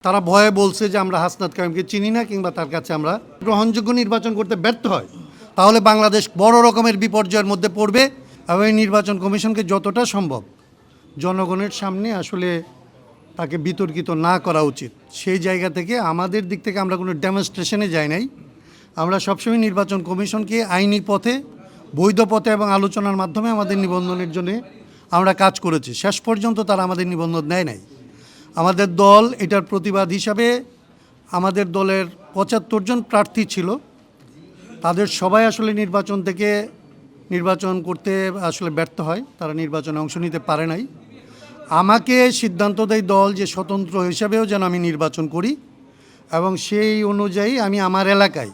তারা ভয়ে বলছে যে আমরা হাসনাত কায়েমকে চিনি না কিংবা তার কাছে আমরা গ্রহণযোগ্য নির্বাচন করতে ব্যর্থ হয় তাহলে বাংলাদেশ বড় রকমের বিপর্যয়ের মধ্যে পড়বে এবং এই নির্বাচন কমিশনকে যতটা সম্ভব জনগণের সামনে আসলে তাকে বিতর্কিত না করা উচিত। সেই জায়গা থেকে আমাদের দিক থেকে আমরা কোনো ডেমনস্ট্রেশনে যাই নাই। আমরা সবসময় নির্বাচন কমিশনকে আইনি পথে, বৈধ পথে এবং আলোচনার মাধ্যমে আমাদের নিবন্ধনের জন্য আমরা কাজ করেছি। শেষ পর্যন্ত তারা আমাদের নিবন্ধন দেয় নাই। আমাদের দল এটার প্রতিবাদ হিসাবে আমাদের দলের ৭৫ জন প্রার্থী ছিল, তাদের সবাই আসলে নির্বাচন করতে আসলে ব্যর্থ হয়, তারা নির্বাচনে অংশ নিতে পারে নাই। আমাকে সিদ্ধান্ত দেয় দল যে স্বতন্ত্র হিসাবেও যেন আমি নির্বাচন করি এবং সেই অনুযায়ী আমি আমার এলাকায়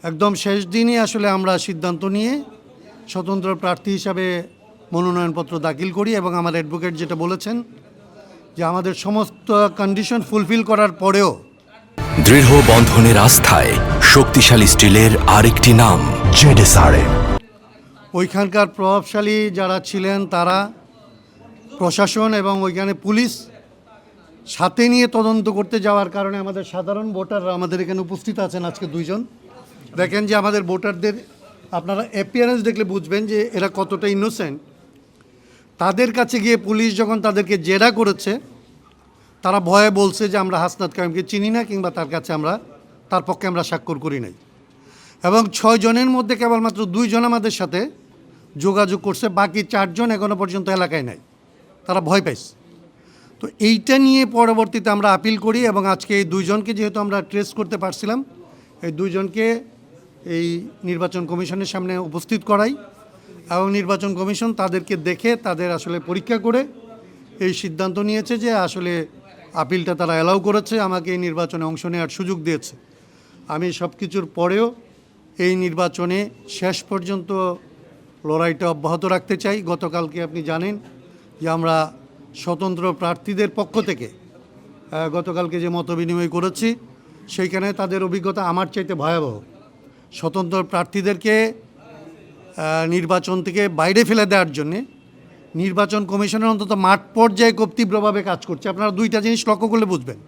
একদম শেষ দিনই আসলে আমরা সিদ্ধান্ত নিয়ে স্বতন্ত্র প্রার্থী হিসাবে মনোনয়নপত্র দাখিল করি এবং আমার অ্যাডভোকেট যেটা বলেছেন যে আমাদের সমস্ত কন্ডিশন ফুলফিল করার পরেও দৃঢ় বন্ধনের আস্থায় শক্তিশালী স্টিলের আরেকটি নাম জেডএসআরএম। ওইখানকার প্রভাবশালী যারা ছিলেন তারা প্রশাসন এবং ওইখানে পুলিশ সাথে নিয়ে তদন্ত করতে যাওয়ার কারণে আমাদের সাধারণ ভোটাররা আমাদের এখানে উপস্থিত আছেন আজকে 2 জন। দেখেন যে আমাদের ভোটারদের আপনারা অ্যাপিয়ারেন্স দেখলে বুঝবেন যে এরা কতটা ইনোসেন্ট। তাদের কাছে গিয়ে পুলিশ যখন তাদেরকে জেরা করেছে তারা ভয়ে বলছে যে আমরা হাসনাত কায়েমকে চিনি না কিংবা তার পক্ষে আমরা স্বাক্ষর করি নাই এবং 6 জনের মধ্যে কেবলমাত্র 2 জন আমাদের সাথে যোগাযোগ করছে, বাকি 4 জন এখনও পর্যন্ত এলাকায় নাই, তারা ভয় পাইছে। তো এইটা নিয়ে পরবর্তীতে আমরা আপিল করি এবং আজকে এই 2 জনকে যেহেতু আমরা ট্রেস করতে পারছিলাম, এই 2 জনকে এই নির্বাচন কমিশনের সামনে উপস্থিত করাই এবং নির্বাচন কমিশন তাদেরকে দেখে তাদের আসলে পরীক্ষা করে এই সিদ্ধান্ত নিয়েছে যে আসলে আপিলটা তারা অ্যালাউ করেছে, আমাকে এই নির্বাচনে অংশ নেওয়ার সুযোগ দিয়েছে। আমি সব কিছুর পরেও এই নির্বাচনে শেষ পর্যন্ত লড়াইটা অব্যাহত রাখতে চাই। গতকালকে আপনি জানেন যে আমরা স্বতন্ত্র প্রার্থীদের পক্ষ থেকে গতকালকে যে মতবিনিময় করেছি সেইখানে তাদের অভিজ্ঞতা আমার চাইতে ভয়াবহ। স্বতন্ত্র প্রার্থীদেরকে নির্বাচন থেকে বাইরে ফেলে দেওয়ার জন্যে নির্বাচন কমিশনের অন্তত মাঠ পর্যায়ে খুব তীব্রভাবে কাজ করছে। আপনারা 2টা জিনিস লক্ষ্য করলে বুঝবেন,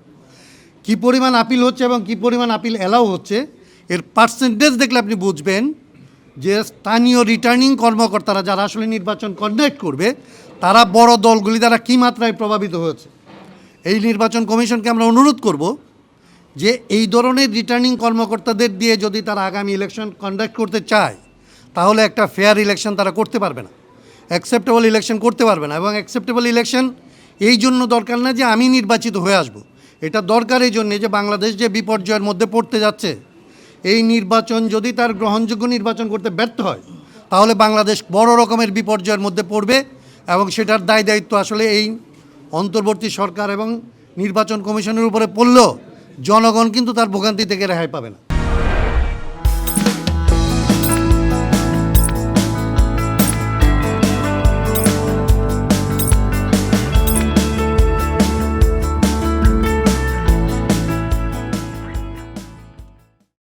কী পরিমাণ আপিল হচ্ছে এবং কী পরিমাণ আপিল অ্যালাউ হচ্ছে। এর পার্সেন্টেজ দেখলে আপনি বুঝবেন যে স্থানীয় রিটার্নিং কর্মকর্তারা যারা আসলে নির্বাচন কন্ডাক্ট করবে তারা বড় দলগুলি দ্বারা কী মাত্রায় প্রভাবিত হয়েছে। এই নির্বাচন কমিশনকে আমরা অনুরোধ করব যে এই ধরনের রিটার্নিং কর্মকর্তাদের দিয়ে যদি তারা আগামী ইলেকশন কন্ডাক্ট করতে চায় তাহলে একটা ফেয়ার ইলেকশন তারা করতে পারবে না, অ্যাকসেপ্টেবল ইলেকশন করতে পারবে না। এবং অ্যাকসেপ্টেবল ইলেকশন এই জন্য দরকার না যে আমি নির্বাচিত হয়ে আসব, এটা দরকার এই জন্যে যে বাংলাদেশ যে বিপর্যয়ের মধ্যে পড়তে যাচ্ছে, এই নির্বাচন যদি তার গ্রহণযোগ্য নির্বাচন করতে ব্যর্থ হয় তাহলে বাংলাদেশ বড় রকমের বিপর্যয়ের মধ্যে পড়বে এবং সেটার দায় দায়িত্ব আসলে এই অন্তর্বর্তী সরকার এবং নির্বাচন কমিশনের উপরে পড়লেও জনগণ কিন্তু তার ভোগান্তি থেকে রেহাই পাবে না।